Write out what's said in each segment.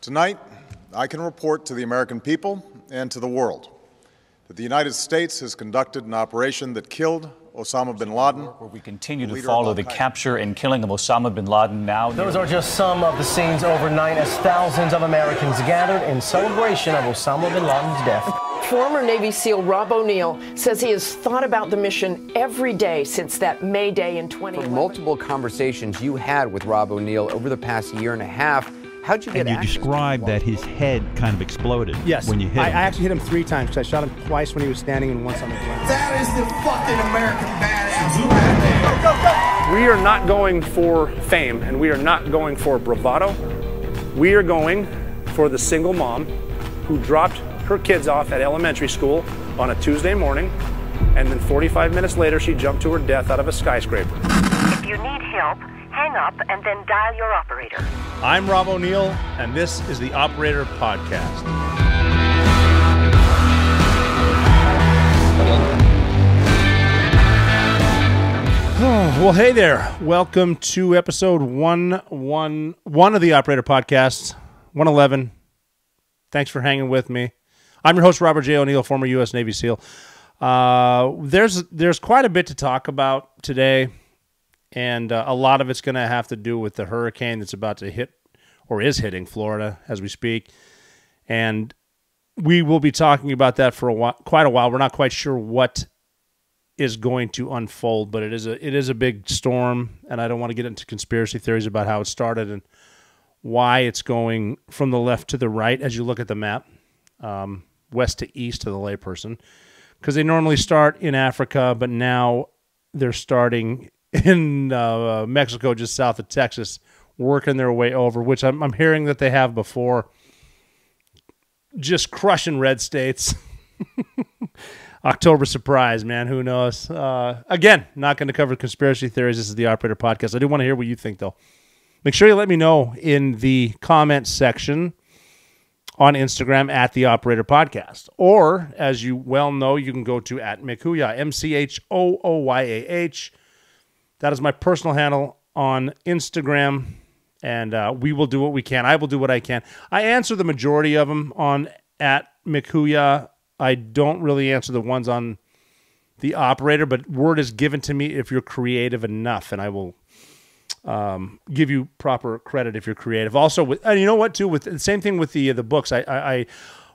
Tonight, I can report to the American people and to the world that the United States has conducted an operation that killed Osama bin Laden. Where we continue to follow the capture and killing of Osama bin Laden now. Those are just some of the scenes overnight as thousands of Americans gathered in celebration of Osama bin Laden's death. Former Navy SEAL Rob O'Neill says he has thought about the mission every day since that May Day in 2011. For multiple conversations you had with Rob O'Neill over the past year and a half, how'd you get access? And you described that his head kind of exploded when you hit him. I actually hit him 3 times because I shot him twice when he was standing and once on the ground. That is the fucking American badass. We are not going for fame and we are not going for bravado. We are going for the single mom who dropped her kids off at elementary school on a Tuesday morning, and then 45 minutes later she jumped to her death out of a skyscraper. If you need help, hang up and then dial your operator. I'm Rob O'Neill, and this is the Operator Podcast. Well, hey there. Welcome to episode 111 of the Operator Podcast, 111. Thanks for hanging with me. I'm your host, Robert J. O'Neill, former U.S. Navy SEAL. There's quite a bit to talk about today. And a lot of it's going to have to do with the hurricane that's about to hit or is hitting Florida as we speak. And we will be talking about that for quite a while. We're not quite sure what is going to unfold, but it is a big storm, and I don't want to get into conspiracy theories about how it started and why it's going from the left to the right as you look at the map, west to east to the layperson, because they normally start in Africa, but now they're starting in Mexico, just south of Texas, working their way over, which I'm hearing that they have before, just crushing red states. October surprise, man. Who knows? Again, not going to cover conspiracy theories. This is the Operator Podcast. I do want to hear what you think, though. Make sure you let me know in the comment section on Instagram at the Operator Podcast. Or, as you well know, you can go to at Mchooyah, MCHOOYAH. That is my personal handle on Instagram, and we will do what we can. I will do what I can. I answer the majority of them on at Mchooyah. I don't really answer the ones on the Operator, but word is given to me if you're creative enough, and I will give you proper credit if you're creative. Also, and you know what, too? With the same thing with the books.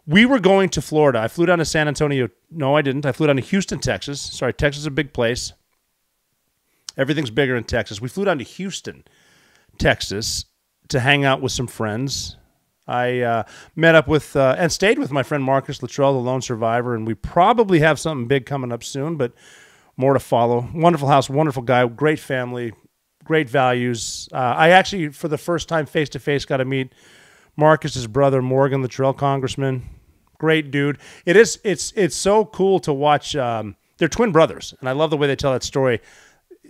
We were going to Florida. I flew down to San Antonio. No, I didn't. I flew down to Houston, Texas. Sorry, Texas is a big place. Everything's bigger in Texas. We flew down to Houston, Texas, to hang out with some friends. I met up with and stayed with my friend Marcus Luttrell, the lone survivor, and we probably have something big coming up soon, but more to follow. Wonderful house, wonderful guy, great family, great values. I actually, for the first time face-to-face, got to meet Marcus's brother, Morgan Luttrell, congressman. Great dude. It's so cool to watch. They're twin brothers, and I love the way they tell that story.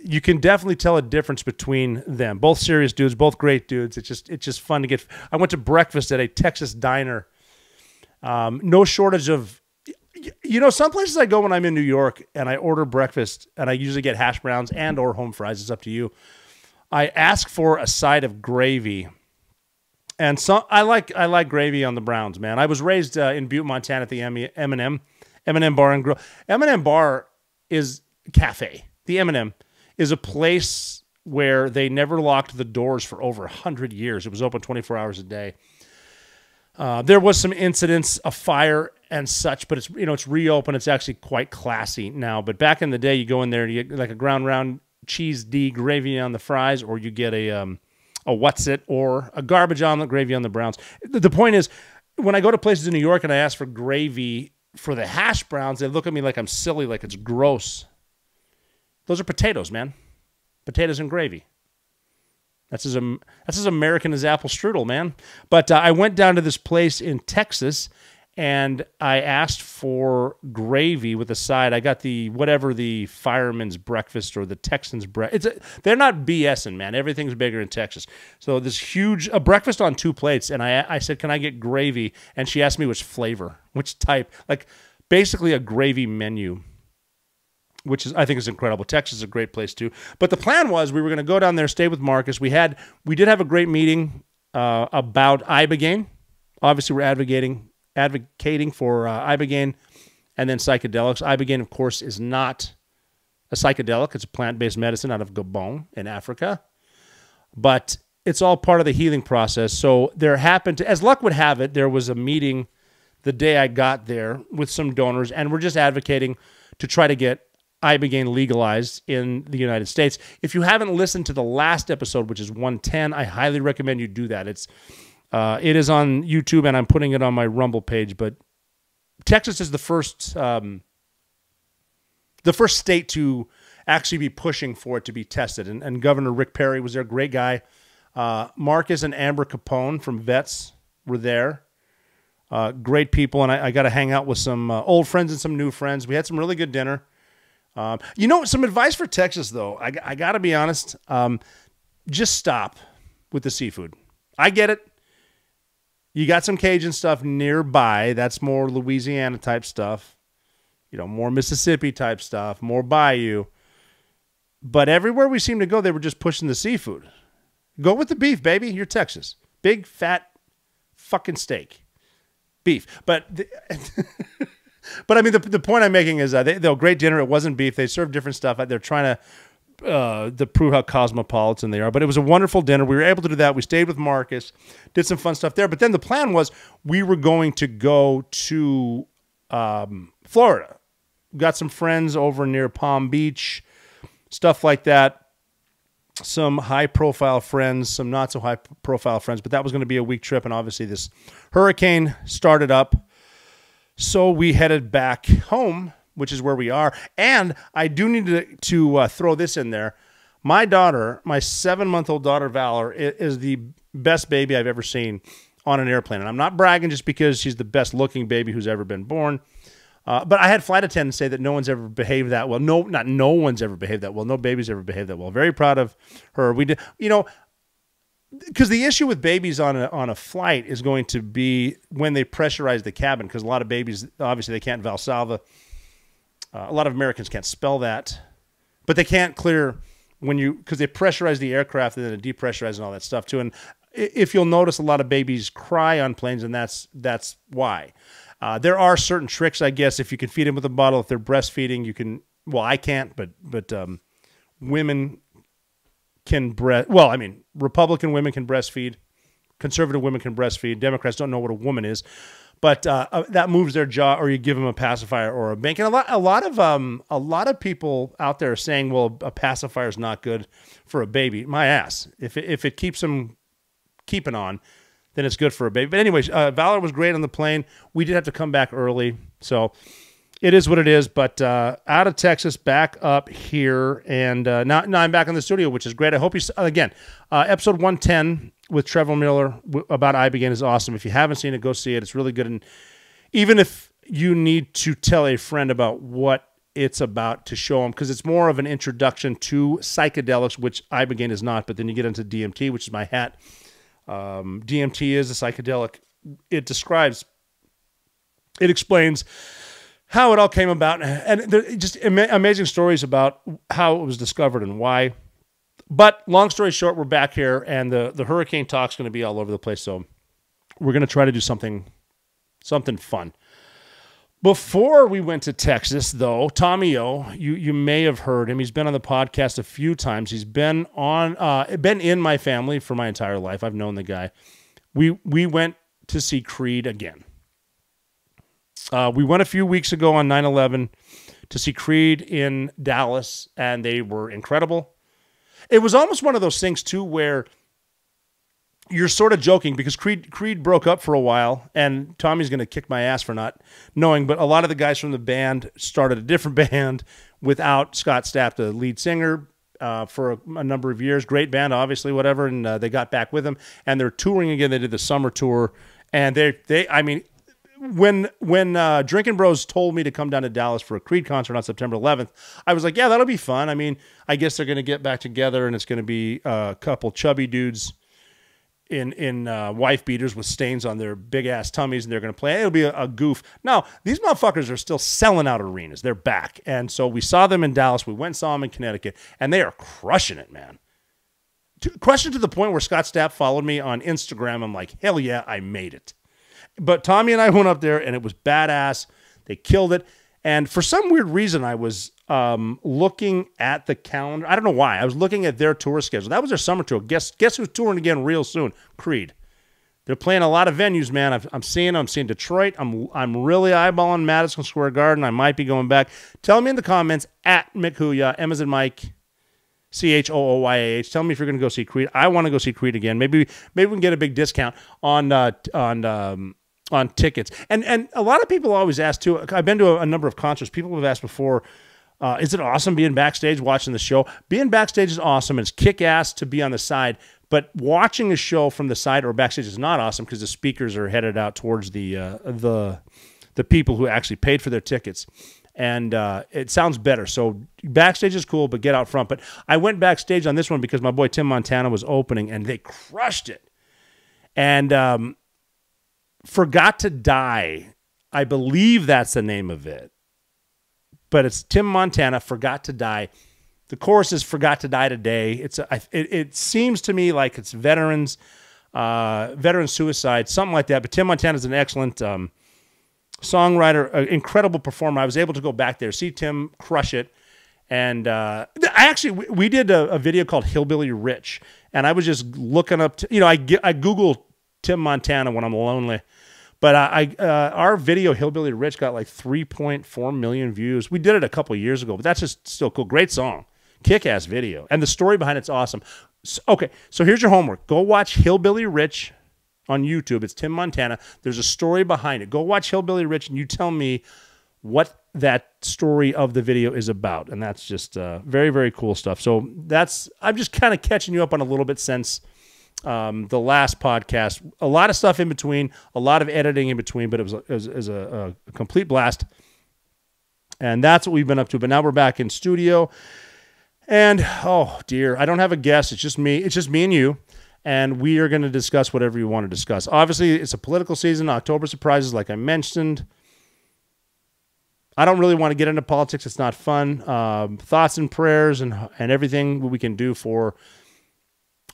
You can definitely tell a difference between them. Both serious dudes, both great dudes. It's just fun to get. I went to breakfast at a Texas diner. No shortage of, some places I go when I'm in New York and I order breakfast and I usually get hash browns and or home fries. It's up to you. I ask for a side of gravy, and so I like gravy on the browns, man. I was raised in Butte, Montana, at the M&M Bar and Grill. M&M Bar is a cafe. The M&M is a place where they never locked the doors for over 100 years. It was open 24 hours a day. There was some incidents, a fire and such, but it's reopened. It's actually quite classy now. But back in the day, you go in there and you get like a ground round cheese D gravy on the fries, or you get a what's it, or a garbage omelet gravy on the browns. The point is, when I go to places in New York and I ask for gravy for the hash browns, they look at me like I'm silly, like it's gross. Those are potatoes, man. Potatoes and gravy. That's as American as apple strudel, man. But I went down to this place in Texas, and I asked for gravy with a side. I got the fireman's breakfast or the Texans breakfast. They're not BSing, man. Everything's bigger in Texas. So this huge breakfast on 2 plates, and I said, can I get gravy? And she asked me which flavor, which type. Like basically a gravy menu, which I think is incredible. Texas is a great place too. But the plan was we were going to go down there, stay with Marcus. We did have a great meeting about Ibogaine. Obviously, we're advocating for ibogaine and then psychedelics. Ibogaine, of course, is not a psychedelic. It's a plant-based medicine out of Gabon in Africa. But it's all part of the healing process. So there happened to, as luck would have it, there was a meeting the day I got there with some donors, and we're just advocating to try to get ibogaine legalized in the United States. If you haven't listened to the last episode, which is 110, I highly recommend you do that. It is on YouTube, and I'm putting it on my Rumble page. But Texas is the first state to actually be pushing for it to be tested. And Governor Rick Perry was there, great guy. Marcus and Amber Capone from Vets were there. Great people, and I got to hang out with some old friends and some new friends. We had some really good dinner. Some advice for Texas, though. I got to be honest. Just stop with the seafood. I get it. You got some Cajun stuff nearby. That's more Louisiana type stuff. More Mississippi type stuff, more bayou. But everywhere we seem to go, they were just pushing the seafood. Go with the beef, baby. You're Texas. Big, fat, fucking steak. Beef. But I mean, the point I'm making is they'll great dinner. It wasn't beef. They served different stuff. They're trying to prove how cosmopolitan they are. But it was a wonderful dinner. We were able to do that. We stayed with Marcus, did some fun stuff there. But then the plan was we were going to go to Florida. Got some friends over near Palm Beach, stuff like that. Some high-profile friends, some not-so-high-profile friends. But that was going to be a week trip, and obviously this hurricane started up. So we headed back home, which is where we are. And I do need to throw this in there. My daughter, my 7-month-old daughter, Valor, is the best baby I've ever seen on an airplane. And I'm not bragging just because she's the best-looking baby who's ever been born. But I had flight attendants say that no one's ever behaved that well. No, not no one's ever behaved that well. No baby's ever behaved that well. Very proud of her. We did, because the issue with babies on a flight is going to be when they pressurize the cabin, because a lot of babies, obviously, they can't Valsalva. A lot of Americans can't spell that, but they can't clear because they pressurize the aircraft and then it depressurize and all that stuff too. And if you'll notice, a lot of babies cry on planes, and that's why. There are certain tricks, I guess, if you can feed them with a bottle. If they're breastfeeding, you can. Well, I can't, but women can Republican women can breastfeed, conservative women can breastfeed. Democrats don't know what a woman is, but that moves their jaw, or you give them a pacifier or a bank. And a lot of people out there are saying, well, a pacifier is not good for a baby. My ass. If it keeps them keeping on, then it's good for a baby. But anyways, Valor was great on the plane. We did have to come back early, so it is what it is. But out of Texas, back up here, and now I'm back in the studio, which is great. I hope you again. Episode 110 with Trevor Miller about ibogaine is awesome. If you haven't seen it, go see it. It's really good. And even if you need to tell a friend about what it's about, to show them, because it's more of an introduction to psychedelics, which ibogaine is not. But then you get into DMT, which is my hat. DMT is a psychedelic. It explains how it all came about, and there just amazing stories about how it was discovered and why. But long story short, we're back here, and the hurricane talk's going to be all over the place. So we're going to try to do something fun. Before we went to Texas, though, Tommy O, you may have heard him. He's been on the podcast a few times. He's been in my family for my entire life. I've known the guy. We went to see Creed again. We went a few weeks ago on 9/11 to see Creed in Dallas, and they were incredible. It was almost one of those things, too, where you're sort of joking because Creed broke up for a while, and Tommy's going to kick my ass for not knowing, but a lot of the guys from the band started a different band without Scott Stapp, the lead singer, for a number of years. Great band, obviously, whatever, and they got back with him, and they're touring again. They did the summer tour, and when Drinking Bros told me to come down to Dallas for a Creed concert on September 11th, I was like, yeah, that'll be fun. I mean, I guess they're going to get back together, and it's going to be a couple chubby dudes in wife beaters with stains on their big ass tummies, and they're going to play. It'll be a goof. No, these motherfuckers are still selling out arenas. They're back. And so we saw them in Dallas. We went and saw them in Connecticut, and they are crushing it, man. Crushing to the point where Scott Stapp followed me on Instagram. I'm like, hell yeah, I made it. But Tommy and I went up there, and it was badass. They killed it. And for some weird reason, I was looking at the calendar. I don't know why. I was looking at their tour schedule. That was their summer tour. Guess who's touring again real soon? Creed. They're playing a lot of venues, man. I'm seeing them. I'm seeing Detroit. I'm really eyeballing Madison Square Garden. I might be going back. Tell me in the comments at Mick Hooyah, M as in Mike, CHOOYAH. Tell me if you're going to go see Creed. I want to go see Creed again. Maybe we can get a big discount on tickets. And a lot of people always ask too. I've been to a number of concerts. People have asked before, is it awesome being backstage watching the show? Being backstage is awesome. It's kick-ass to be on the side. But watching a show from the side or backstage is not awesome because the speakers are headed out towards the people who actually paid for their tickets. And it sounds better. So backstage is cool, but get out front. But I went backstage on this one because my boy Tim Montana was opening, and they crushed it. And Forgot to Die, I believe that's the name of it. But it's Tim Montana, Forgot to Die. The chorus is Forgot to Die Today. It seems to me like it's veteran suicide, something like that. But Tim Montana's an excellent songwriter, an incredible performer. I was able to go back there, see Tim crush it. And we did a video called Hillbilly Rich. And I was just looking up, I Google Tim Montana when I'm lonely. But our video, Hillbilly Rich, got like 3.4 million views. We did it a couple of years ago, but that's just still cool. Great song. Kick-ass video. And the story behind it's awesome. So here's your homework. Go watch Hillbilly Rich on YouTube. It's Tim Montana. There's a story behind it. Go watch Hillbilly Rich, and you tell me what that story of the video is about. And that's just very, very cool stuff. So I'm just kind of catching you up on a little bit since the last podcast. A lot of stuff in between, a lot of editing in between, but it was a complete blast. And that's what we've been up to. But now we're back in studio. And, oh, dear, I don't have a guest. It's just me. It's just me and you. And we are going to discuss whatever you want to discuss. Obviously, it's a political season. October surprises, like I mentioned. I don't really want to get into politics. It's not fun. Thoughts and prayers and everything we can do for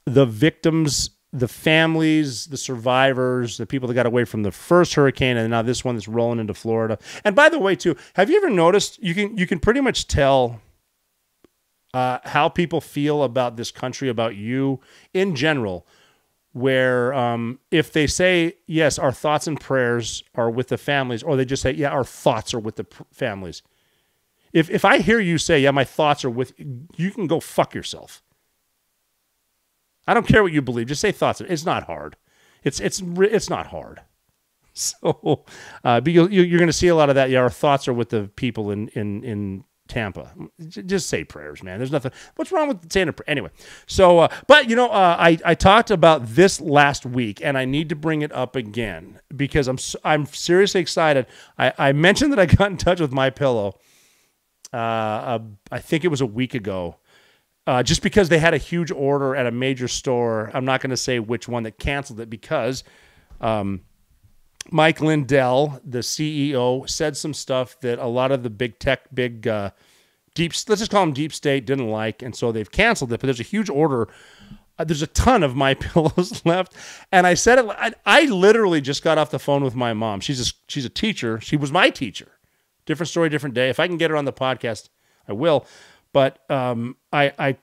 the victims, the families, the survivors, the people that got away from the first hurricane, and now this one that's rolling into Florida. And by the way, too, have you ever noticed you can pretty much tell how people feel about this country, about you in general, where if they say, yes, our thoughts and prayers are with the families, or they just say, yeah, our thoughts are with the families. If I hear you say, yeah, my thoughts are with, you can go fuck yourself. I don't care what you believe. Just say thoughts. It's not hard. It's not hard. So you're going to see a lot of that. Yeah, our thoughts are with the people in Tampa. Just say prayers, man. There's nothing. What's wrong with saying a prayer? Anyway, so, but, I talked about this last week, and I need to bring it up again because I'm seriously excited. I mentioned that I got in touch with MyPillow. I think it was a week ago. Just because they had a huge order at a major store. I'm not going to say which one that canceled it because Mike Lindell, the CEO, said some stuff that a lot of the big tech, let's just call them deep state, didn't like, and so they've canceled it. But there's a huge order. There's a ton of My Pillows left, and I said it. I literally just got off the phone with my mom. She's a teacher. She was my teacher. Different story, different day. If I can get her on the podcast, I will. But I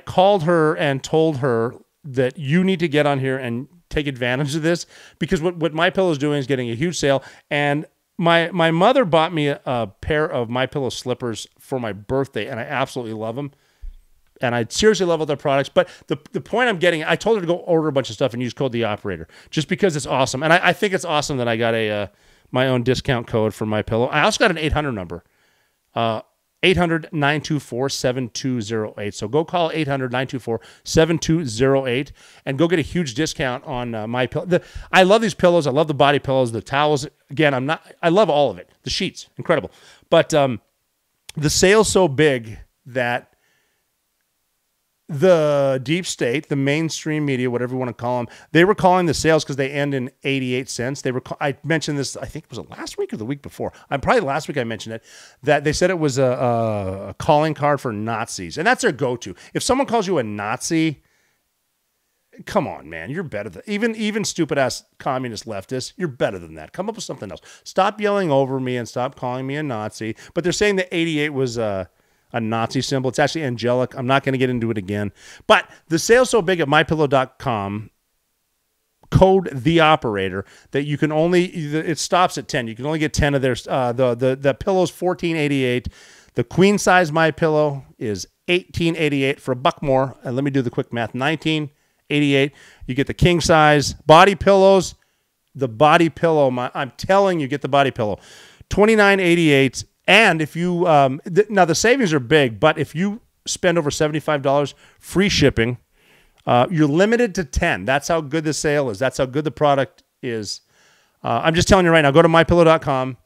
called her and told her that you need to get on here and take advantage of this because what MyPillow is doing is getting a huge sale. And my mother bought me a pair of MyPillow slippers for my birthday, and I absolutely love them. And I seriously love all their products. But the point I'm getting, I told her to go order a bunch of stuff and use code The Operator just because it's awesome. And I think it's awesome that I got my own discount code for MyPillow. I also got an 800 number. 800-924-7208. So go call 800-924-7208 and go get a huge discount on my pillow. I love these pillows. I love the body pillows, the towels. Again, I love all of it. The sheets, incredible. But the sale's so big that the deep state, the mainstream media, whatever you want to call them, they were calling the sales because they end in 88 cents. I mentioned this, I think, was it last week or the week before? Probably last week I mentioned it, that they said it was a calling card for Nazis. And that's their go-to. If someone calls you a Nazi, Come on, man. You're better than even stupid ass communist leftists. You're better than that. Come up with something else. Stop yelling over me and stop calling me a Nazi. But they're saying that 88 was a Nazi symbol. It's actually angelic. I'm not going to get into it again. But the sale's so big at mypillow.com, code the operator, that you can only, it stops at 10. You can only get 10 of their, the pillow's $14.88. The queen size MyPillow is $18.88 for $1 more. And let me do the quick math. $19.88. You get the king size body pillows. The body pillow, I'm telling you, get the body pillow. $29.88. And if you, now the savings are big, but if you spend over $75, free shipping, you're limited to 10. That's how good the sale is. That's how good the product is. I'm just telling you right now, go to mypillow.com,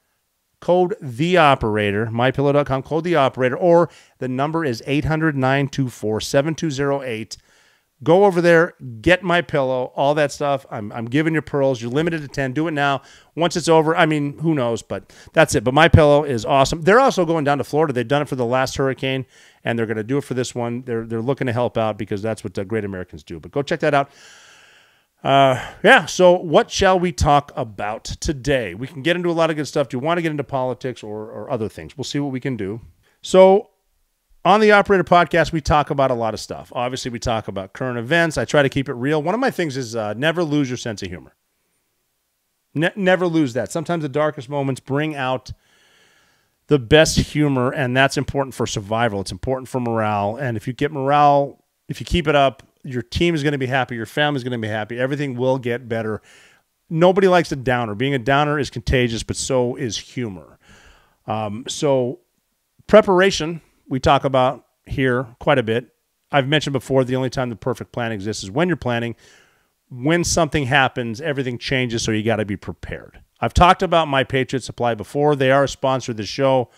code the operator, mypillow.com, code the operator, or the number is 800-924-7208. Go over there, get MyPillow, all that stuff. I'm giving you pearls. You're limited to 10. Do it now. Once it's over, I mean, who knows, but that's it. But MyPillow is awesome. They're also going down to Florida. They've done it for the last hurricane, and they're going to do it for this one. They're looking to help out because that's what great Americans do. But go check that out. Yeah, so what shall we talk about today? We can get into a lot of good stuff. Do you want to get into politics or other things? We'll see what we can do. So on the Operator Podcast, we talk about a lot of stuff. Obviously, we talk about current events. I try to keep it real. One of my things is never lose your sense of humor. Never lose that. Sometimes the darkest moments bring out the best humor, and that's important for survival. It's important for morale. And if you get morale, if you keep it up, your team is going to be happy. Your family is going to be happy. Everything will get better. Nobody likes a downer. Being a downer is contagious, but so is humor. So preparation, we talk about here quite a bit. I've mentioned before, the only time the perfect plan exists is when you're planning. When something happens, everything changes, so you got to be prepared. I've talked about My Patriot Supply before. They are a sponsor of the show,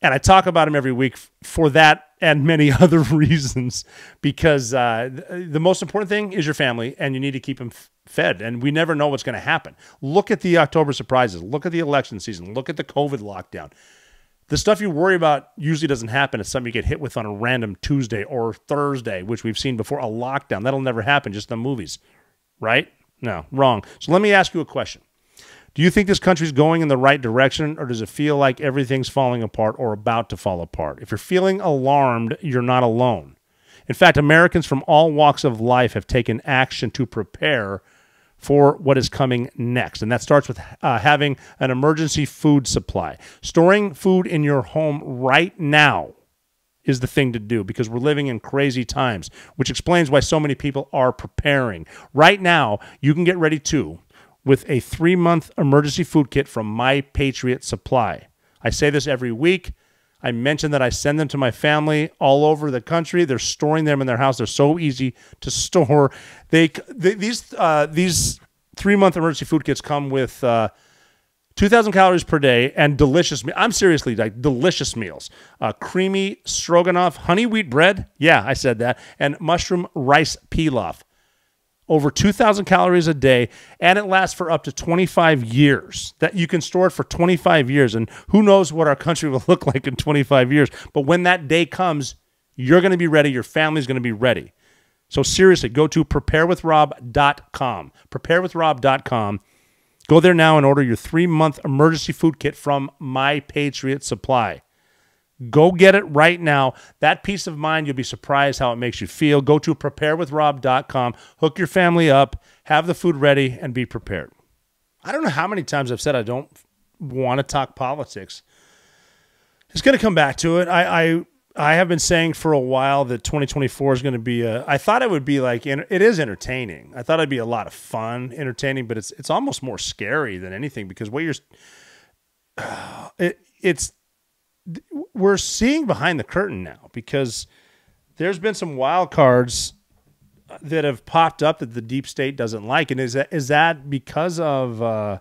and I talk about them every week for that and many other reasons, because the most important thing is your family, and you need to keep them fed, and we never know what's going to happen. Look at the October surprises. Look at the election season. Look at the COVID lockdown. The stuff you worry about usually doesn't happen. It's something you get hit with on a random Tuesday or Thursday, which we've seen before, a lockdown. That'll never happen, just in the movies, right? No, wrong. So let me ask you a question. Do you think this country's going in the right direction, or does it feel like everything's falling apart or about to fall apart? If you're feeling alarmed, you're not alone. In fact, Americans from all walks of life have taken action to prepare for what is coming next. And that starts with having an emergency food supply. Storing food in your home right now is the thing to do, because we're living in crazy times, which explains why so many people are preparing. Right now, you can get ready too with a 3-month emergency food kit from My Patriot Supply. I say this every week. I mentioned that I send them to my family all over the country. They're storing them in their house. They're so easy to store. These 3-month emergency food kits come with 2,000 calories per day and delicious. I'm seriously, like, delicious meals. Creamy stroganoff, honey wheat bread. Yeah, I said that. And mushroom rice pilaf. Over 2,000 calories a day, and it lasts for up to 25 years. That you can store it for 25 years, and who knows what our country will look like in 25 years. But when that day comes, you're going to be ready. Your family's going to be ready. So seriously, go to preparewithrob.com. Preparewithrob.com. Go there now and order your 3-month emergency food kit from My Patriot Supply. Go get it right now. That peace of mind, you'll be surprised how it makes you feel. Go to preparewithrob.com. Hook your family up. Have the food ready and be prepared. I don't know how many times I've said I don't want to talk politics. It's going to come back to it. I have been saying for a while that 2024 is going to be I thought it would be like, it is entertaining. I thought it'd be a lot of fun, entertaining, but it's almost more scary than anything, because what you're we're seeing behind the curtain now, because there's been some wild cards that have popped up that the deep state doesn't like. And is that because of,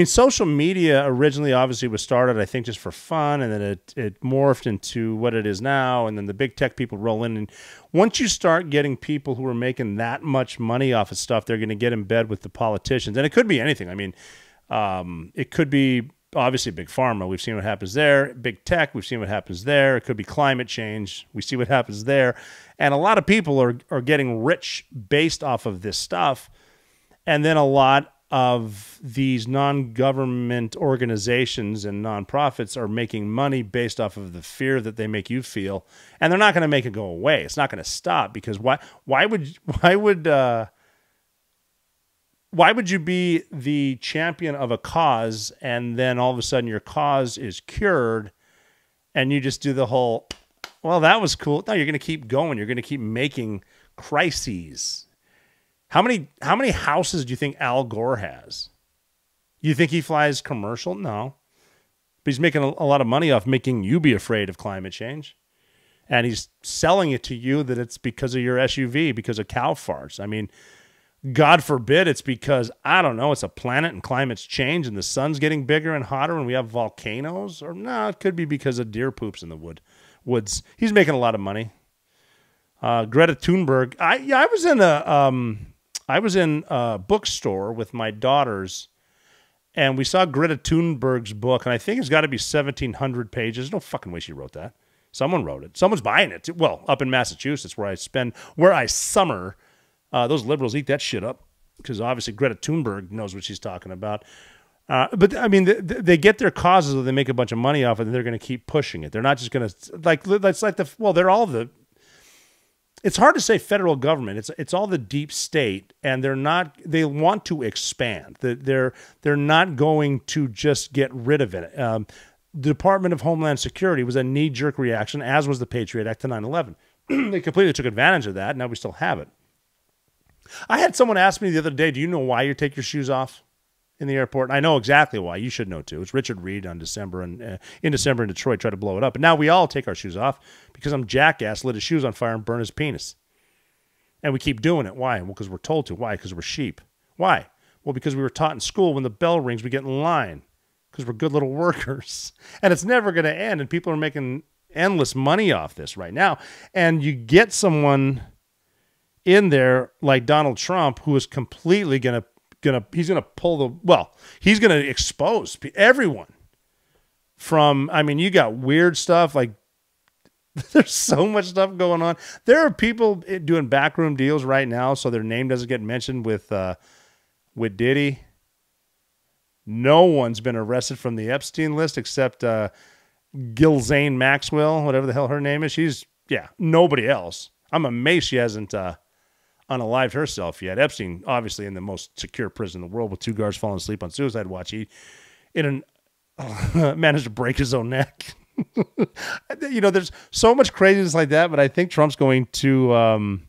social media originally obviously was started, I think, just for fun, and then it morphed into what it is now, and then the big tech people roll in. And once you start getting people who are making that much money off of stuff, they're going to get in bed with the politicians. And it could be anything. It could be obviously big pharma. We've seen what happens there. Big tech. We've seen what happens there. It could be climate change. We see what happens there. And a lot of people are getting rich based off of this stuff. And then a lot of these non-government organizations and nonprofits are making money based off of the fear that they make you feel. And they're not going to make it go away. It's not going to stop, because why would you be the champion of a cause and then all of a sudden your cause is cured and you just do the whole, well, that was cool. No, you're going to keep going. You're going to keep making crises. How many houses do you think Al Gore has? You think he flies commercial? No. But he's making a lot of money off making you be afraid of climate change. And he's selling it to you that it's because of your SUV, because of cow farts. I mean, God forbid it's because, I don't know, it's a planet and climate's change and the sun's getting bigger and hotter and we have volcanoes. Or no, it could be because of deer poops in the woods. He's making a lot of money. Greta Thunberg. I was in a bookstore with my daughters, and we saw Greta Thunberg's book, and I think it's got to be 1,700 pages. No fucking way she wrote that. Someone wrote it. Someone's buying it. Well, up in Massachusetts, where I summer. Those liberals eat that shit up, because obviously Greta Thunberg knows what she's talking about. But I mean, they get their causes, or they make a bunch of money off it, and they're going to keep pushing it. They're not just going to they're all the. It's hard to say federal government. It's all the deep state, and they want to expand. They're not going to just get rid of it. The Department of Homeland Security was a knee-jerk reaction, as was the Patriot Act to 9/11. They completely took advantage of that. Now we still have it. I had someone ask me the other day, do you know why you take your shoes off in the airport? And I know exactly why. You should know too. It's Richard Reed in December in Detroit tried to blow it up. And now we all take our shoes off because some jackass lit his shoes on fire and burned his penis. And we keep doing it. Why? Well, because we're told to. Why? Because we're sheep. Why? Well, because we were taught in school when the bell rings, we get in line because we're good little workers. And it's never going to end. And people are making endless money off this right now. And you get someone in there like Donald Trump, who is completely he's going to expose everyone from, I mean, you got weird stuff, like there's so much stuff going on. There are people doing backroom deals right now so their name doesn't get mentioned with Diddy. No one's been arrested from the Epstein list except Ghislaine Maxwell, whatever the hell her name is. Nobody else. I'm amazed she hasn't unalived herself yet. Epstein, obviously in the most secure prison in the world with 2 guards falling asleep on suicide watch. He managed to break his own neck. There's so much craziness like that, but I think Trump's going to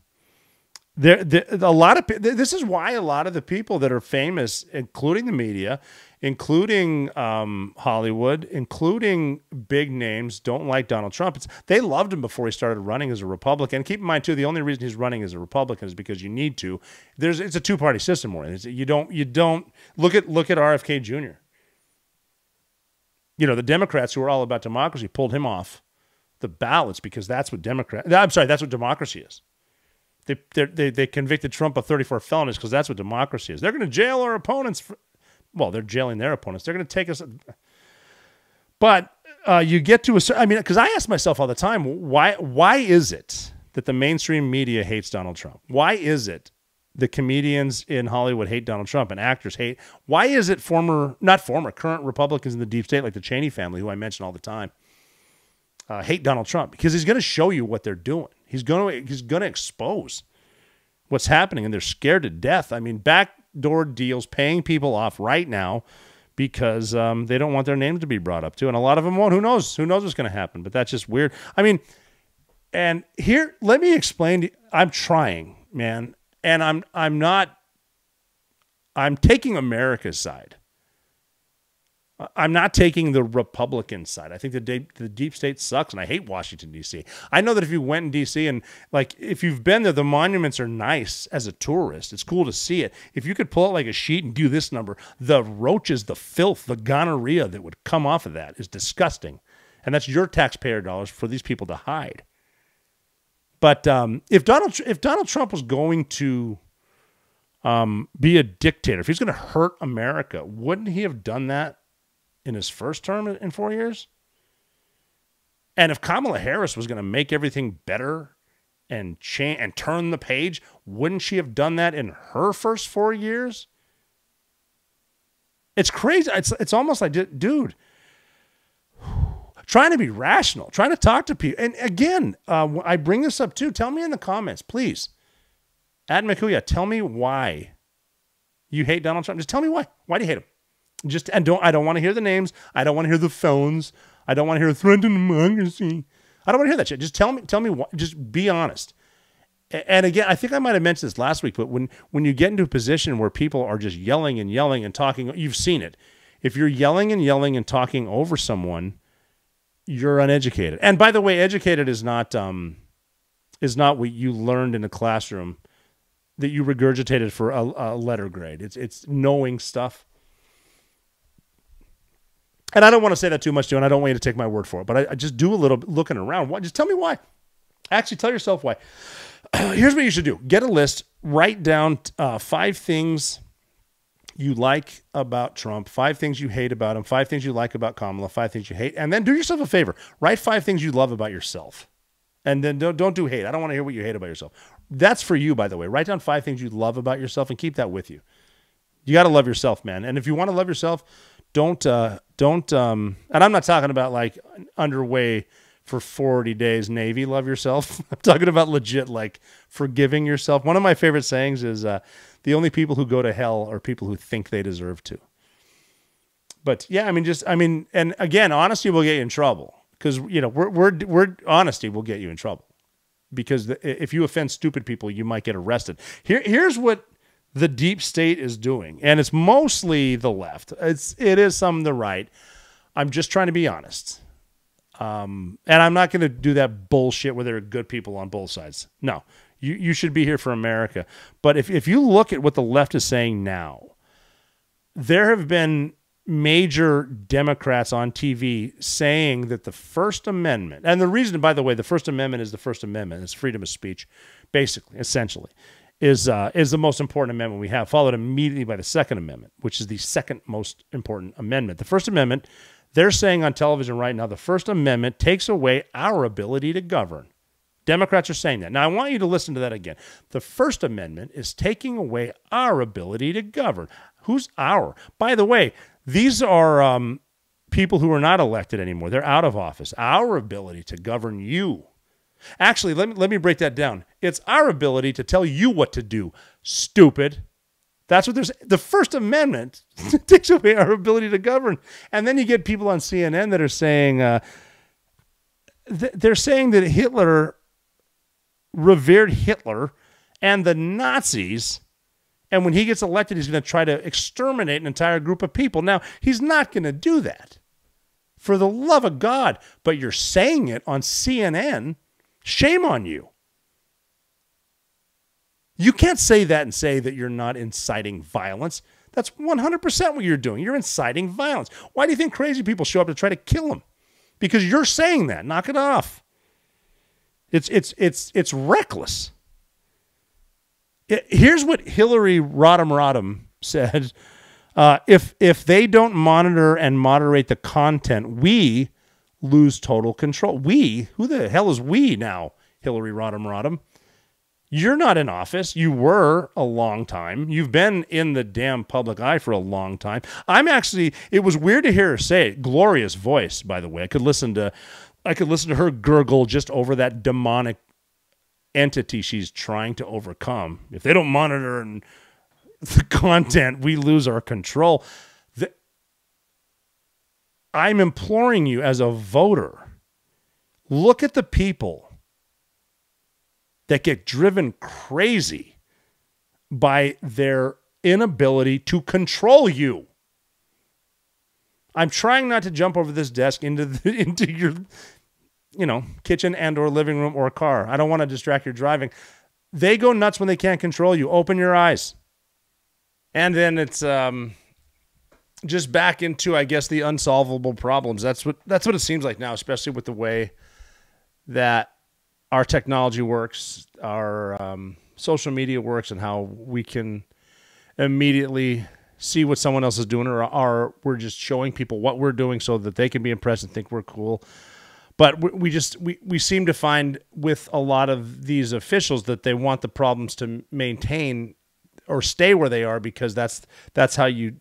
this is why a lot of the people that are famous, including the media, including Hollywood, including big names, don't like Donald Trump. They loved him before he started running as a Republican. Keep in mind too, the only reason he's running as a Republican is because you need to. It's a 2-party system more. You don't look at RFK Jr. The Democrats, who are all about democracy, pulled him off the ballots because that's what democracy is. They convicted Trump of 34 felonies because that's what democracy is. They're going to jail our opponents. They're jailing their opponents. They're going to take us. But you get to because I ask myself all the time, why is it that the mainstream media hates Donald Trump? Why is it the comedians in Hollywood hate Donald Trump and actors hate? Why is it current Republicans in the deep state, like the Cheney family, who I mention all the time, hate Donald Trump? Because he's going to show you what they're doing. He's going to expose what's happening, and they're scared to death. I mean, backdoor deals, paying people off right now because they don't want their names to be brought up to, and a lot of them won't. Who knows? Who knows what's going to happen? But that's just weird. I mean, and here, let me explain. I'm trying, man, and I'm taking America's side. I'm not taking the Republican side. I think the deep state sucks, and I hate Washington, D.C. I know that if you went in D.C. and, if you've been there, the monuments are nice as a tourist. It's cool to see it. If you could pull out like a sheet and do this number, the roaches, the filth, the gonorrhea that would come off of that is disgusting. And that's your taxpayer dollars for these people to hide. But if Donald Trump was going to be a dictator, if he's going to hurt America, wouldn't he have done that in his first term in 4 years? And if Kamala Harris was going to make everything better and change and turn the page, wouldn't she have done that in her first 4 years? It's crazy. It's almost like, dude, trying to be rational, trying to talk to people. And again, I bring this up too. Tell me in the comments, please. At Mikuya, tell me why you hate Donald Trump. Just tell me why. Why do you hate him? I don't want to hear the names. I don't want to hear the phones. I don't want to hear threat to democracy. I don't want to hear that shit. Just tell me what, just be honest. And again, I think I might have mentioned this last week, but when you get into a position where people are just yelling and yelling and talking, you've seen it. If you're yelling and yelling and talking over someone, you're uneducated. And by the way, educated is not what you learned in a classroom that you regurgitated for a letter grade. It's knowing stuff. And I don't want to say that too much, too, and I don't want you to take my word for it, but I just do a little looking around. Why? Just tell me why. Actually, tell yourself why. Here's what you should do. Get a list. Write down 5 things you like about Trump, 5 things you hate about him, 5 things you like about Kamala, 5 things you hate, and then do yourself a favor. Write 5 things you love about yourself. And then don't do hate. I don't want to hear what you hate about yourself. That's for you, by the way. Write down 5 things you love about yourself and keep that with you. You got to love yourself, man. And if you want to love yourself, don't, and I'm not talking about like underway for 40 days Navy, love yourself. I'm talking about legit, like forgiving yourself. One of my favorite sayings is the only people who go to hell are people who think they deserve to. But yeah, and again, honesty will get you in trouble because, we're honesty will get you in trouble because if you offend stupid people, you might get arrested. Here's what the deep state is doing, and it's mostly the left. It is some the right. I'm just trying to be honest. And I'm not going to do that bullshit where there are good people on both sides. No, you should be here for America. But if you look at what the left is saying now, there have been major Democrats on TV saying that the First Amendment, and the reason, by the way, the First Amendment is the First Amendment, it's freedom of speech, basically, essentially, is the most important amendment we have, followed immediately by the Second Amendment, which is the second most important amendment. The First Amendment, they're saying on television right now, the First Amendment takes away our ability to govern. Democrats are saying that. Now, I want you to listen to that again. The First Amendment is taking away our ability to govern. Who's our? By the way, these are people who are not elected anymore. They're out of office. Our ability to govern you. Actually, let me break that down. It's our ability to tell you what to do, stupid. That's what the First Amendment takes away our ability to govern. And then you get people on CNN that are saying, they're saying that Hitler revered Hitler and the Nazis, and when he gets elected, he's going to try to exterminate an entire group of people. Now, he's not going to do that. For the love of God. But you're saying it on CNN. Shame on you. You can't say that and say that you're not inciting violence. That's 100% what you're doing. You're inciting violence. Why do you think crazy people show up to try to kill him? Because you're saying that. Knock it off. It's reckless. Here's what Hillary Rodham said. If they don't monitor and moderate the content, we lose total control. We? Who the hell is we now, Hillary Rodham? You're not in office. You were a long time. You've been in the damn public eye for a long time. It was weird to hear her say it. Glorious voice, by the way. I could listen to her gurgle just over that demonic entity she's trying to overcome. If they don't monitor and the content, we lose our control. I'm imploring you as a voter, look at the people that get driven crazy by their inability to control you. I'm trying not to jump over this desk into your, kitchen and or living room or car. I don't want to distract your driving. They go nuts when they can't control you. Open your eyes. And then it's just back into, I guess, the unsolvable problems. That's what it seems like now, especially with the way that our technology works, our social media works, and how we can immediately see what someone else is doing, or we're just showing people what we're doing so that they can be impressed and think we're cool. But we seem to find with a lot of these officials that they want the problems to maintain or stay where they are, because that's how you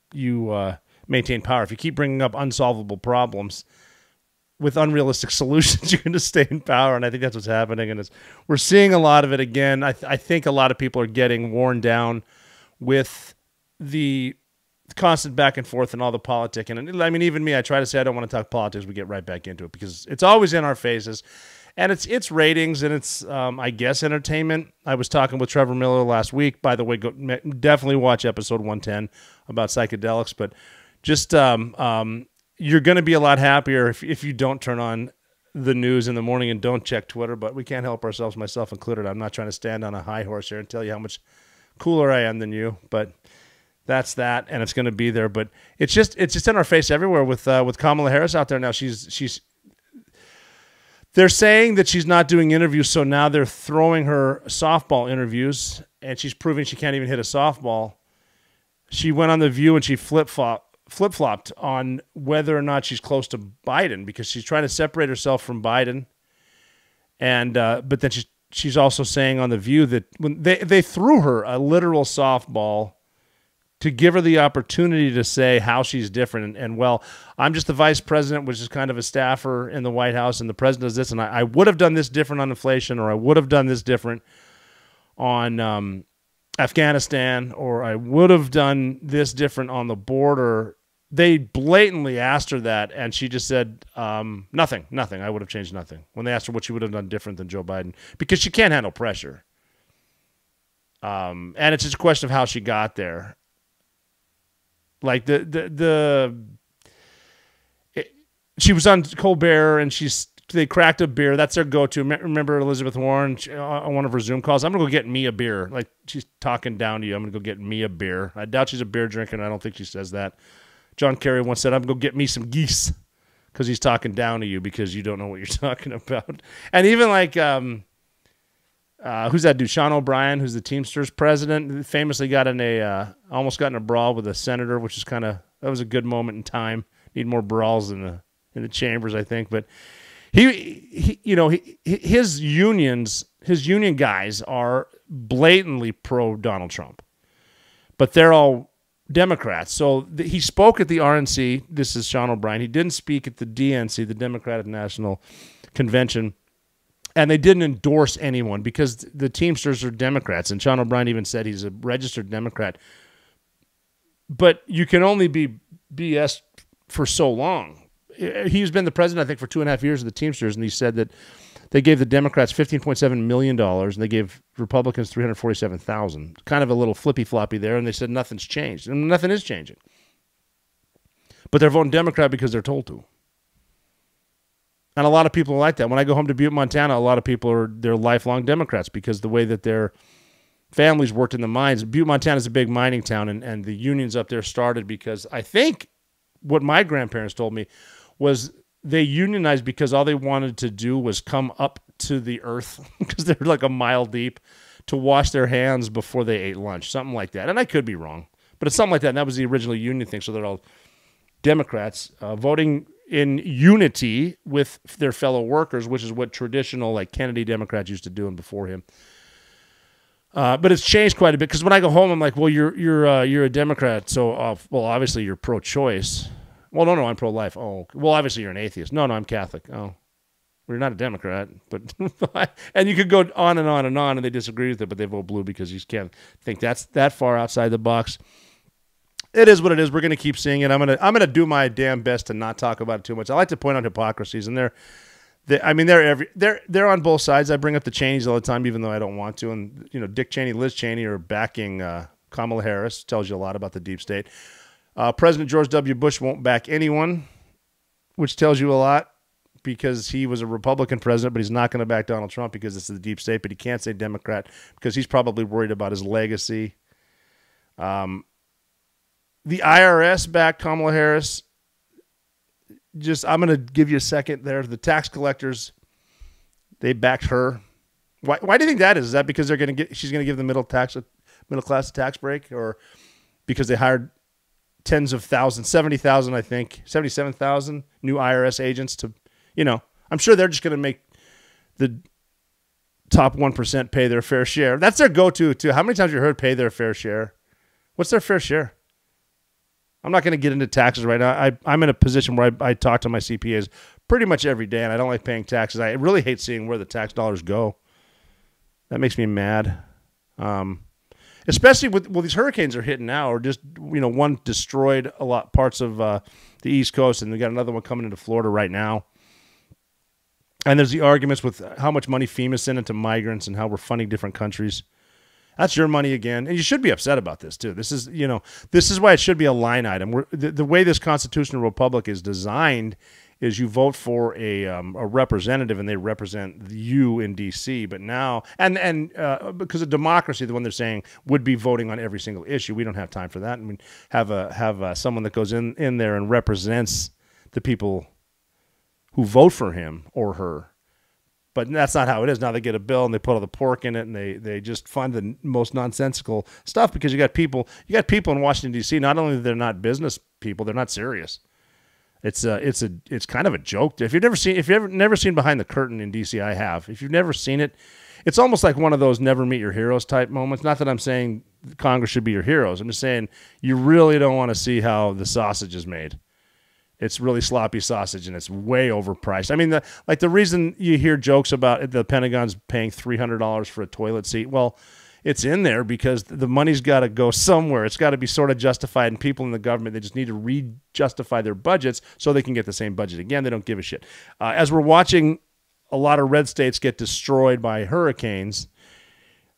maintain power. If you keep bringing up unsolvable problems with unrealistic solutions, you're going to stay in power, and I think that's what's happening. And we're seeing a lot of it again. I think a lot of people are getting worn down with the constant back and forth and all the politic. And I mean, even me, I try to say I don't want to talk politics. We get right back into it because it's always in our faces, and it's ratings, and it's I guess entertainment. I was talking with Trevor Miller last week. By the way, definitely watch episode 110 about psychedelics. But just you're going to be a lot happier if you don't turn on the news in the morning and don't check Twitter. But we can't help ourselves, myself included. I'm not trying to stand on a high horse here and tell you how much cooler I am than you, but that's that, and it's going to be there. But it's just in our face everywhere with Kamala Harris out there now. They're saying that she's not doing interviews, so now they're throwing her softball interviews, and she's proving she can't even hit a softball. She went on The View and she flip-flopped on whether or not she's close to Biden, because she's trying to separate herself from Biden, and but then she's also saying on The View that when they threw her a literal softball to give her the opportunity to say how she's different. And well, I'm just the vice president, which is kind of a staffer in the White House, and the president does this, and I would have done this different on inflation, or I would have done this different on Afghanistan, or I would have done this different on the border. They blatantly asked her that, and she just said, nothing. I would have changed nothing. When they asked her what she would have done different than Joe Biden, because she can't handle pressure. And it's just a question of how she got there. Like she was on Colbert, and they cracked a beer. That's their go-to. Remember Elizabeth Warren on one of her Zoom calls? I'm going to go get me a beer. Like, she's talking down to you. I'm going to go get me a beer. I doubt she's a beer drinker, and I don't think she says that. John Kerry once said, I'm going to go get me some geese, because he's talking down to you because you don't know what you're talking about. And even like, who's that dude? Sean O'Brien, who's the Teamsters president, famously almost got in a brawl with a senator, which is that was a good moment in time. Need more brawls in the chambers, I think. But his union guys are blatantly pro Donald Trump, but they're all Democrats. So he spoke at the RNC. This is Sean O'Brien. He didn't speak at the DNC, the Democratic National Convention. And they didn't endorse anyone because the Teamsters are Democrats. And Sean O'Brien even said he's a registered Democrat. But you can only be BS for so long. He's been the president, I think, for 2.5 years of the Teamsters, and he said that they gave the Democrats $15.7 million, and they gave Republicans $347,000. Kind of a little flippy-floppy there, and they said nothing's changed. And nothing is changing. But they're voting Democrat because they're told to. And a lot of people are like that. When I go home to Butte, Montana, a lot of people they're lifelong Democrats because the way that their families worked in the mines. Butte, Montana is a big mining town, and the unions up there started because I think what my grandparents told me was they unionized because all they wanted to do was come up to the earth because they're like a mile deep to wash their hands before they ate lunch, something like that. And I could be wrong, but it's something like that. And that was the original union thing. So they're all Democrats voting in unity with their fellow workers, which is what traditional like Kennedy Democrats used to do and before him. But it's changed quite a bit because when I go home, I'm like, well, you're a Democrat, so well, obviously you're pro-choice. Well, no, I'm pro-life. Oh, well, obviously you're an atheist. No, I'm Catholic. Oh, well, you're not a Democrat, but and you could go on and on and on, and they disagree with it, but they vote blue because you can't think that's that far outside the box. It is what it is. We're going to keep seeing it. I'm gonna do my damn best to not talk about it too much. I like to point out hypocrisies, and they're on both sides. I bring up the Cheneys all the time, even though I don't want to. And Dick Cheney, Liz Cheney are backing Kamala Harris. Tells you a lot about the deep state. President George W. Bush won't back anyone, which tells you a lot because he was a Republican president, but he's not going to back Donald Trump because it's the deep state. But he can't say Democrat because he's probably worried about his legacy. The IRS backed Kamala Harris. I'm going to give you a second there. The tax collectors, they backed her. Why do you think that is? Is that because she's going to give the middle class a tax break, or because they hired tens of thousands, 70,000, I think, 77,000 new IRS agents to, I'm sure they're just going to make the top 1% pay their fair share. That's their go-to, too. How many times have you heard pay their fair share? What's their fair share? I'm not going to get into taxes right now. I'm in a position where I talk to my CPAs pretty much every day, and I don't like paying taxes. I really hate seeing where the tax dollars go. That makes me mad. Especially with these hurricanes are hitting now, or just, one destroyed a lot parts of the East Coast, and we got another one coming into Florida right now. And there's the arguments with how much money FEMA sent into migrants and how we're funding different countries. That's your money again, and you should be upset about this too. This is, this is why it should be a line item. The way this constitutional republic is designed is you vote for a representative, and they represent you in D.C. But now, and because of democracy, the one they're saying would be voting on every single issue. We don't have time for that. I mean, have someone that goes in there and represents the people who vote for him or her. But that's not how it is. Now they get a bill and they put all the pork in it, and they just fund the most nonsensical stuff because you got people in Washington D.C. Not only they're not business people, they're not serious. It's kind of a joke. If you've never seen Behind the Curtain in D.C., I have. If you've never seen it, it's almost like one of those never meet your heroes type moments. Not that I'm saying Congress should be your heroes. I'm just saying you really don't want to see how the sausage is made. It's really sloppy sausage, and it's way overpriced. I mean, the reason you hear jokes about the Pentagon's paying $300 for a toilet seat, well, it's in there because the money's got to go somewhere. It's got to be sort of justified, and people in the government, they just need to re-justify their budgets so they can get the same budget again. They don't give a shit. As we're watching a lot of red states get destroyed by hurricanes,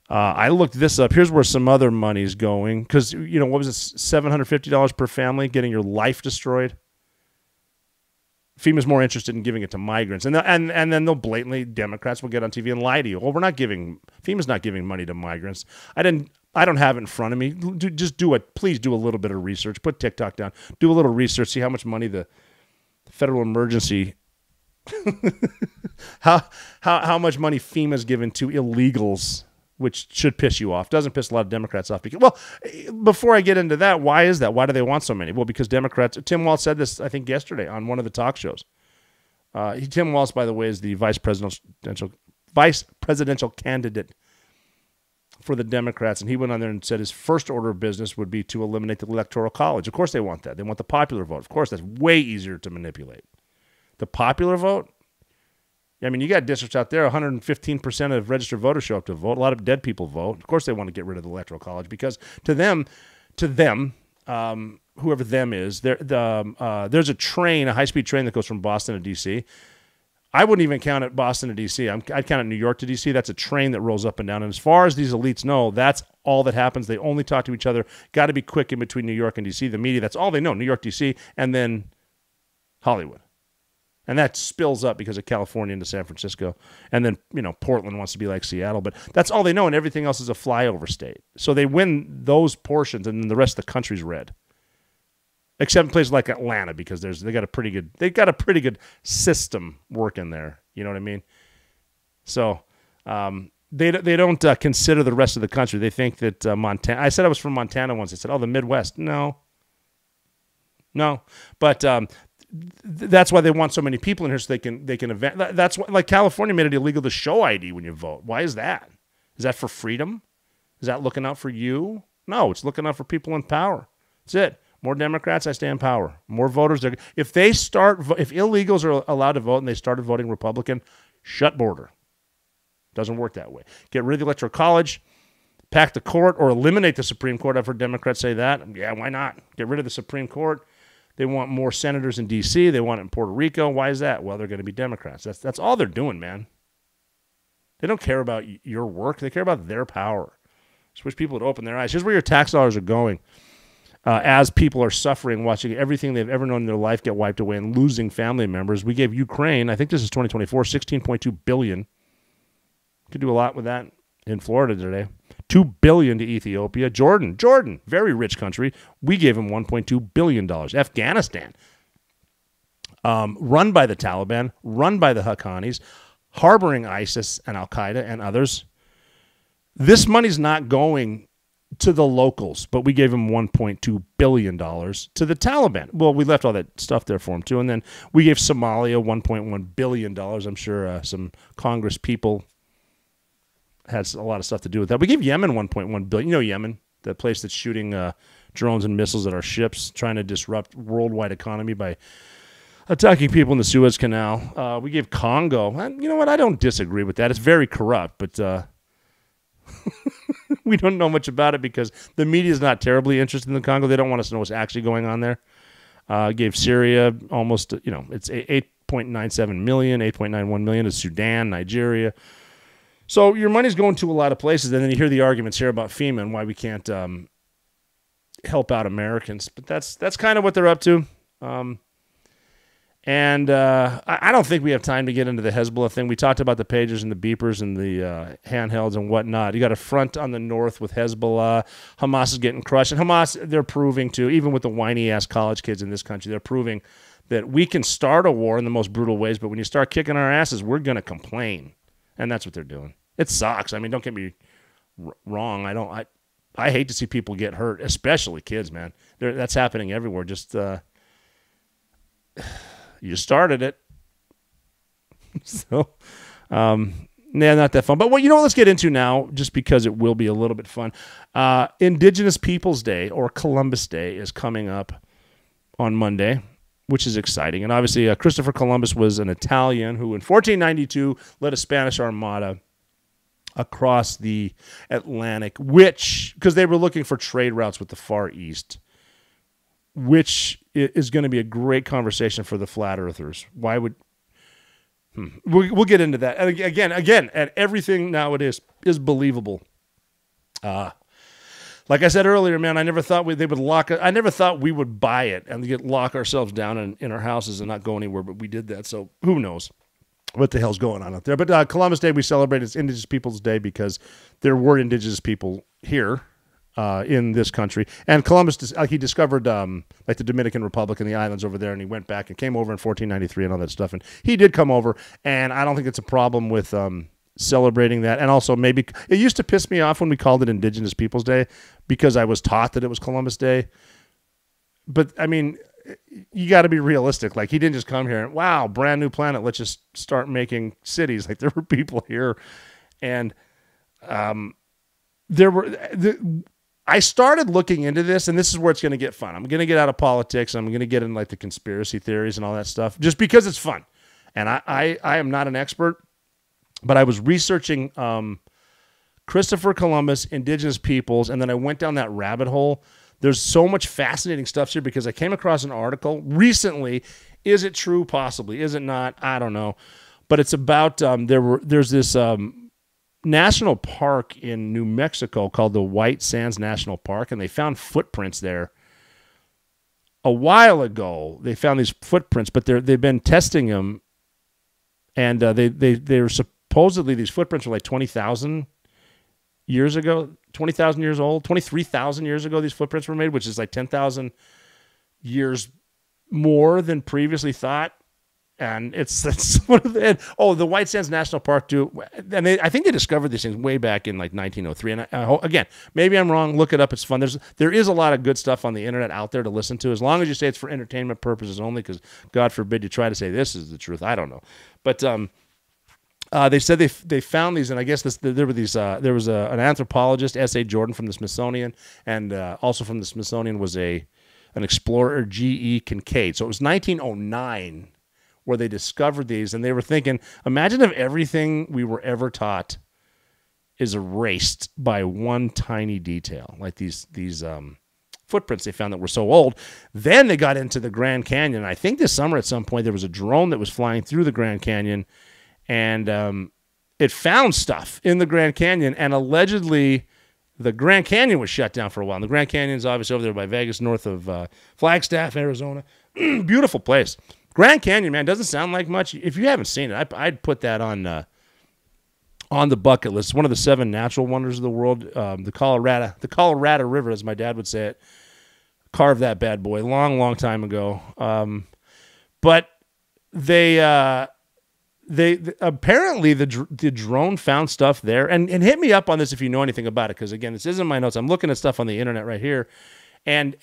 I looked this up. Here's where some other money's going because, what was it, $750 per family getting your life destroyed? FEMA's more interested in giving it to migrants. And then they'll blatantly, Democrats will get on TV and lie to you. Well, FEMA's not giving money to migrants. I don't have it in front of me. Please do a little bit of research. Put TikTok down. Do a little research. See how much money the federal emergency, how much money FEMA's given to illegals, which should piss you off. Doesn't piss a lot of Democrats off. Before I get into that, why is that? Why do they want so many? Well, because Democrats, Tim Walz said this, I think, yesterday on one of the talk shows. Tim Walz, by the way, is the vice presidential candidate for the Democrats, and he went on there and said his first order of business would be to eliminate the Electoral College. Of course they want that. They want the popular vote. Of course, that's way easier to manipulate. The popular vote? I mean, you got districts out there, 115% of registered voters show up to vote. A lot of dead people vote. Of course they want to get rid of the Electoral College because to them, whoever them is, there's a train, a high-speed train that goes from Boston to D.C. I wouldn't even count it Boston to D.C. I'd count it New York to D.C. That's a train that rolls up and down. And as far as these elites know, that's all that happens. They only talk to each other. Got to be quick in between New York and D.C. The media, that's all they know, New York, D.C., and then Hollywood. And that spills up because of California into San Francisco. And then, Portland wants to be like Seattle. But that's all they know, and everything else is a flyover state. So they win those portions, and then the rest of the country's red. Except in places like Atlanta, because they got a pretty good system working there. You know what I mean? So they don't consider the rest of the country. They think that Montana. I said I was from Montana once. They said, "Oh, the Midwest." No. But that's why they want so many people in here so they can event. That's why, like, California made it illegal to show ID when you vote. Why is that? Is that for freedom? Is that looking out for you? No, it's looking out for people in power. That's it. More Democrats, I stay in power. More voters. If illegals are allowed to vote and they started voting Republican, shut border. Doesn't work that way. Get rid of the Electoral College, pack the court, or eliminate the Supreme Court. I've heard Democrats say that. Yeah, why not? Get rid of the Supreme Court. They want more senators in D.C. They want it in Puerto Rico. Why is that? Well, they're going to be Democrats. That's all they're doing, man. They don't care about your work. They care about their power. Just wish people would open their eyes. Here's where your tax dollars are going. As people are suffering, watching everything they've ever known in their life get wiped away and losing family members. We gave Ukraine, I think this is 2024, $16.2 billion. Could do a lot with that in Florida today. $2 billion to Ethiopia. Jordan, very rich country. We gave him $1.2 billion. Afghanistan, run by the Taliban, run by the Haqqanis, harboring ISIS and Al-Qaeda and others. This money's not going to the locals, but we gave them $1.2 billion to the Taliban. Well, we left all that stuff there for them, too. And then we gave Somalia $1.1 billion. I'm sure some Congress people had a lot of stuff to do with that. We gave Yemen $1.1 billion. You know Yemen, the place that's shooting drones and missiles at our ships, trying to disrupt worldwide economy by attacking people in the Suez Canal. We gave Congo. You know what? I don't disagree with that. It's very corrupt, but we don't know much about it because the media is not terribly interested in the Congo. They don't want us to know what's actually going on there. Gave Syria almost, it's 8.97 million, 8.91 million to Sudan, Nigeria. So your money's going to a lot of places, and then you hear the arguments here about FEMA and why we can't help out Americans. But that's kind of what they're up to. And I don't think we have time to get into the Hezbollah thing. We talked about the pagers and the beepers and the handhelds and whatnot. You got a front on the north with Hezbollah. Hamas is getting crushed. And Hamas, they're proving to, even with the whiny-ass college kids in this country, they're proving that we can start a war in the most brutal ways, but when you start kicking our asses, we're going to complain. And that's what they're doing. It sucks. I mean, don't get me wrong. I hate to see people get hurt, especially kids, man. That's happening everywhere. Just... you started it. So, not that fun. But let's get into now, just because it will be a little bit fun. Indigenous Peoples Day, or Columbus Day, is coming up on Monday, which is exciting. And obviously, Christopher Columbus was an Italian who in 1492 led a Spanish armada across the Atlantic, because they were looking for trade routes with the Far East, which is going to be a great conversation for the flat earthers. Why would we'll get into that. And again, and everything nowadays is believable. Like I said earlier, man, I never thought they would lock it. I never thought we would buy it and lock ourselves down in our houses and not go anywhere, but we did that. So who knows what the hell's going on out there. But Columbus Day, we celebrate as Indigenous Peoples Day because there were indigenous people here in this country. And Columbus, he discovered like the Dominican Republic and the islands over there, and he went back and came over in 1493 and all that stuff. And he did come over, and I don't think it's a problem with celebrating that. And also maybe it used to piss me off when we called it Indigenous Peoples Day because I was taught that it was Columbus Day. But, I mean, you got to be realistic. Like, he didn't just come here and, wow, brand new planet, let's just start making cities. Like, there were people here. And I started looking into this, and this is where it's going to get fun. I'm going to get out of politics. I'm going to get into, like, the conspiracy theories and all that stuff, just because it's fun. And I am not an expert, but I was researching Christopher Columbus, indigenous peoples, and then I went down that rabbit hole. There's so much fascinating stuff here because I came across an article recently. Is it true? Possibly. Is it not? I don't know. But it's about there's this national park in New Mexico called the White Sands National Park, and they found footprints there a while ago. They found these footprints, but they've been testing them, and they're supposedly these footprints were like 20,000 years ago, 20,000 years old, 23,000 years ago these footprints were made, which is like 10,000 years more than previously thought. And it's one of the White Sands National Park too. And I think they discovered these things way back in like 1903. And again, maybe I'm wrong. Look it up. It's fun. There is a lot of good stuff on the internet out there to listen to, as long as you say it's for entertainment purposes only, because God forbid you try to say this is the truth. I don't know. But they said they found these, and I guess there was an anthropologist, S.A. Jordan from the Smithsonian, and also from the Smithsonian was an explorer, G.E. Kincaid. So it was 1909 where they discovered these, and they were thinking, imagine if everything we were ever taught is erased by one tiny detail, like these footprints they found that were so old. Then they got into the Grand Canyon. I think this summer at some point there was a drone that was flying through the Grand Canyon, and it found stuff in the Grand Canyon, and allegedly the Grand Canyon was shut down for a while. And the Grand Canyon's obviously over there by Vegas, north of Flagstaff, Arizona. Beautiful place. Grand Canyon, man, doesn't sound like much. If you haven't seen it, I'd put that on the bucket list. It's one of the 7 natural wonders of the world. The Colorado River, as my dad would say it, carved that bad boy long, long time ago. But they apparently the drone found stuff there, and hit me up on this if you know anything about it, because again, this isn't my notes. I'm looking at stuff on the internet right here, and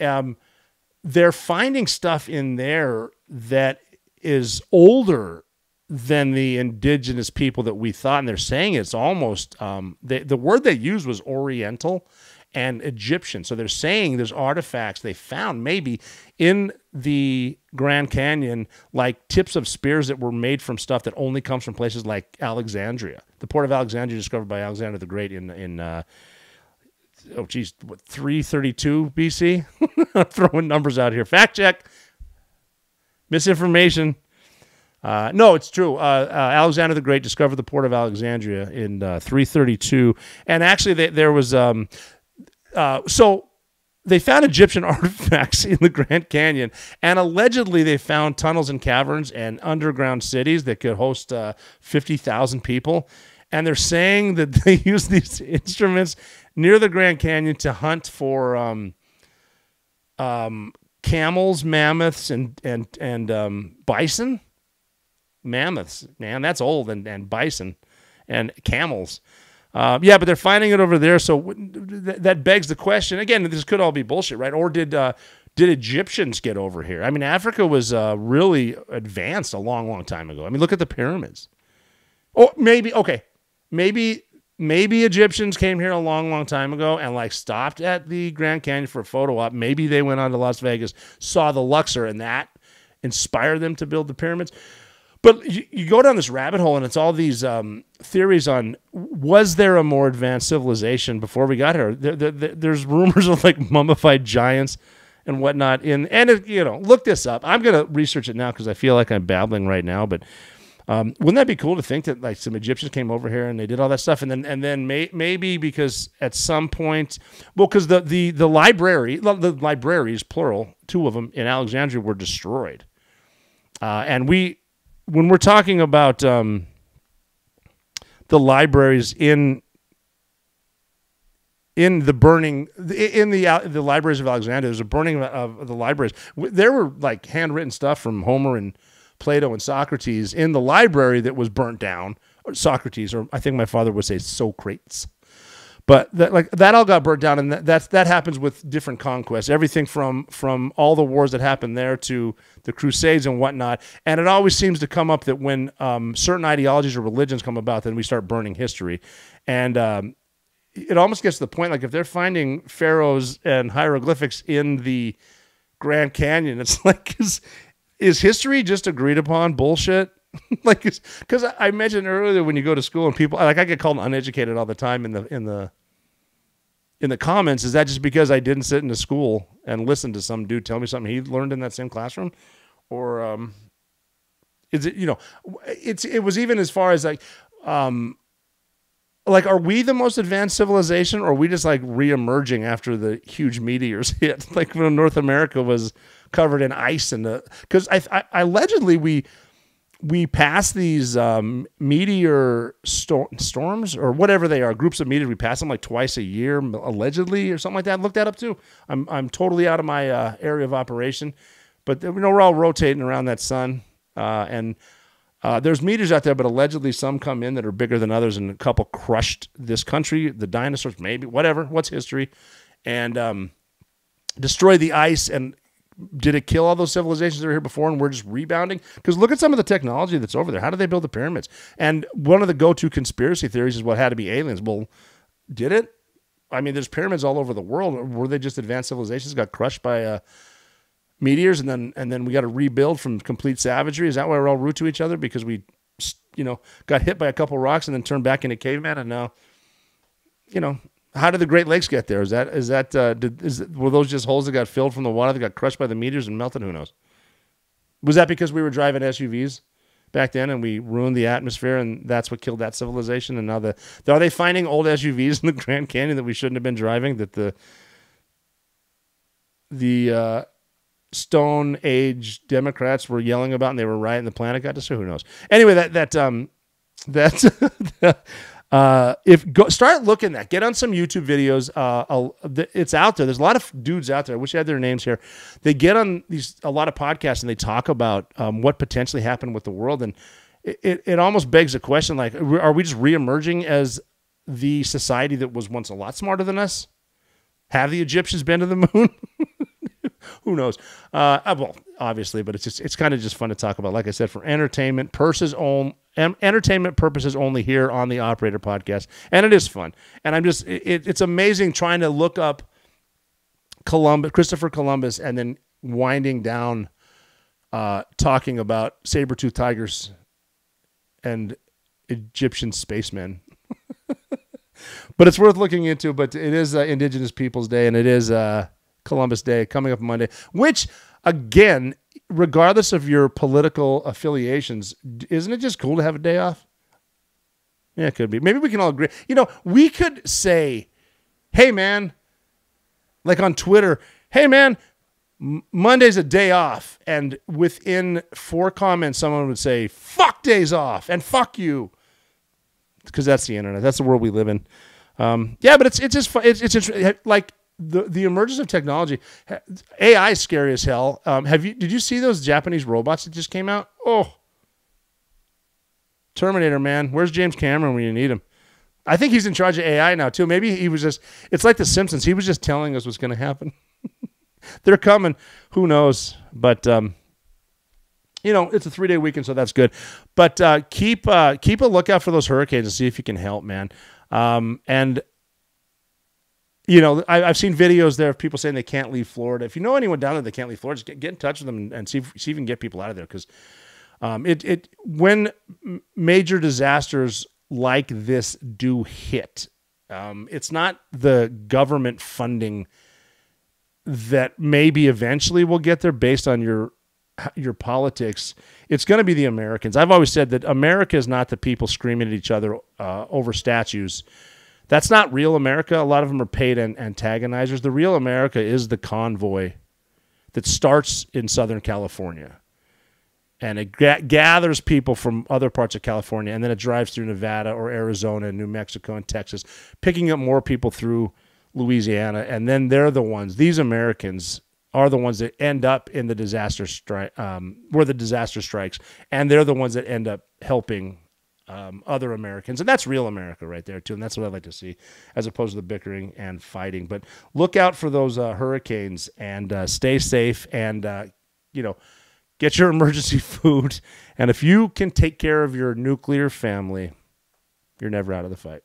they're finding stuff in there that is older than the indigenous people that we thought, and they're saying it's almost the word they used was Oriental and Egyptian. So they're saying there's artifacts they found maybe in the Grand Canyon, like tips of spears that were made from stuff that only comes from places like Alexandria. The port of Alexandria, discovered by Alexander the Great in 332 BC? I'm throwing numbers out here. Fact check. Misinformation. No, it's true. Alexander the Great discovered the port of Alexandria in 332. And actually, there was... so they found Egyptian artifacts in the Grand Canyon, and allegedly they found tunnels and caverns and underground cities that could host 50,000 people. And they're saying that they use these instruments near the Grand Canyon to hunt for camels, mammoths, and bison. Mammoths, man, that's old, and bison and camels. Yeah, but they're finding it over there, so that begs the question. Again, this could all be bullshit, right? Or did Egyptians get over here? I mean, Africa was really advanced a long, long time ago. I mean, look at the pyramids. Oh, maybe Egyptians came here a long, long time ago and like stopped at the Grand Canyon for a photo op. Maybe they went on to Las Vegas, saw the Luxor, and that inspired them to build the pyramids. But you go down this rabbit hole, and it's all these theories on, was there a more advanced civilization before we got here? There's rumors of like mummified giants and whatnot. Look this up. I'm going to research it now because I feel like I'm babbling right now. But wouldn't that be cool to think that like some Egyptians came over here and they did all that stuff, and then maybe because at some point, well, because the libraries, plural, 2 of them in Alexandria were destroyed, when we're talking about the libraries in the burning the libraries of Alexandria, there's a burning of the libraries. There were like handwritten stuff from Homer and Plato and Socrates in the library that was burnt down. Or Socrates, or I think my father would say Socrates. But that all got burnt down, and that happens with different conquests. Everything from all the wars that happened there to the Crusades and whatnot. And it always seems to come up that when certain ideologies or religions come about, then we start burning history. And it almost gets to the point, like if they're finding pharaohs and hieroglyphics in the Grand Canyon, it's like, is history just agreed upon bullshit? Like, because I mentioned earlier when you go to school and people, like I get called uneducated all the time in the comments. Is that just because I didn't sit in the school and listen to some dude tell me something he learned in that same classroom, or is it, it was even as far as like are we the most advanced civilization, or are we just like re-emerging after the huge meteors hit? Like when North America was covered in ice, and because I allegedly we pass these meteor storms or whatever they are, groups of meteors. We pass them like twice a year, allegedly, or something like that. Look that up too. I'm totally out of my area of operation, but we're all rotating around that sun, and there's meteors out there, but allegedly some come in that are bigger than others, and a couple crushed this country, the dinosaurs, maybe, whatever. What's history? And destroy the ice. And did it kill all those civilizations that were here before, and we're just rebounding? Because look at some of the technology that's over there. How did they build the pyramids? And one of the go-to conspiracy theories is what had to be aliens. Well, did it? I mean, there's pyramids all over the world. Were they just advanced civilizations got crushed by meteors, and then we got to rebuild from complete savagery? Is that why we're all rude to each other? Because we, got hit by a couple rocks and then turned back into cavemen, and now, how did the Great Lakes get there? Were those just holes that got filled from the water that got crushed by the meteors and melted? Who knows? Was that because we were driving SUVs back then and we ruined the atmosphere, and that's what killed that civilization? And now are they finding old SUVs in the Grand Canyon that we shouldn't have been driving, that the Stone Age Democrats were yelling about, and they were rioting, the planet got destroyed? Who knows? Anyway, start looking at, get on some YouTube videos. It's out there. There's a lot of dudes out there. I wish I had their names here. They get on a lot of podcasts, and they talk about what potentially happened with the world. And it almost begs a question, like, are we just reemerging as the society that was once a lot smarter than us? Have the Egyptians been to the moon? Who knows? Well, obviously, but it's kind of just fun to talk about. Like I said, for entertainment purposes only here on the Operator Podcast, and it is fun. And it's amazing trying to look up Christopher Columbus, and then winding down, talking about saber-toothed tigers and Egyptian spacemen. But it's worth looking into. But it is Indigenous Peoples Day, and it is Columbus Day coming up Monday, which, again, regardless of your political affiliations, isn't it just cool to have a day off? Yeah, it could be. Maybe we can all agree. We could say, hey, man, like on Twitter, hey, man, Monday's a day off. And within 4 comments, someone would say, fuck days off and fuck you. Because that's the internet. That's the world we live in. Yeah, but it's just fun. It's like the emergence of technology. AI is scary as hell. Did you see those Japanese robots that just came out? Oh, Terminator, man. Where's James Cameron when you need him? I think he's in charge of AI now too. Maybe he was it's like The Simpsons. He was just telling us what's going to happen. They're coming. Who knows? But it's a 3-day weekend, so that's good. But keep a lookout for those hurricanes and see if you can help, man. And I've seen videos there of people saying they can't leave Florida. If you know anyone down there that can't leave Florida, just get in touch with them and see if you can get people out of there. Because when major disasters like this do hit, it's not the government funding that maybe eventually will get there based on your politics. It's going to be the Americans. I've always said that America is not the people screaming at each other over statues. That's not real America. A lot of them are paid antagonizers. The real America is the convoy that starts in Southern California, and it gathers people from other parts of California, and then it drives through Nevada or Arizona and New Mexico and Texas, picking up more people through Louisiana, and then they're the ones, these Americans are the ones that end up in the disaster strike, where the disaster strikes, and they're the ones that end up helping other Americans. And that's real America right there too, and that's what I'd like to see, as opposed to the bickering and fighting. But look out for those hurricanes, and stay safe, and get your emergency food. And if you can take care of your nuclear family, you're never out of the fight.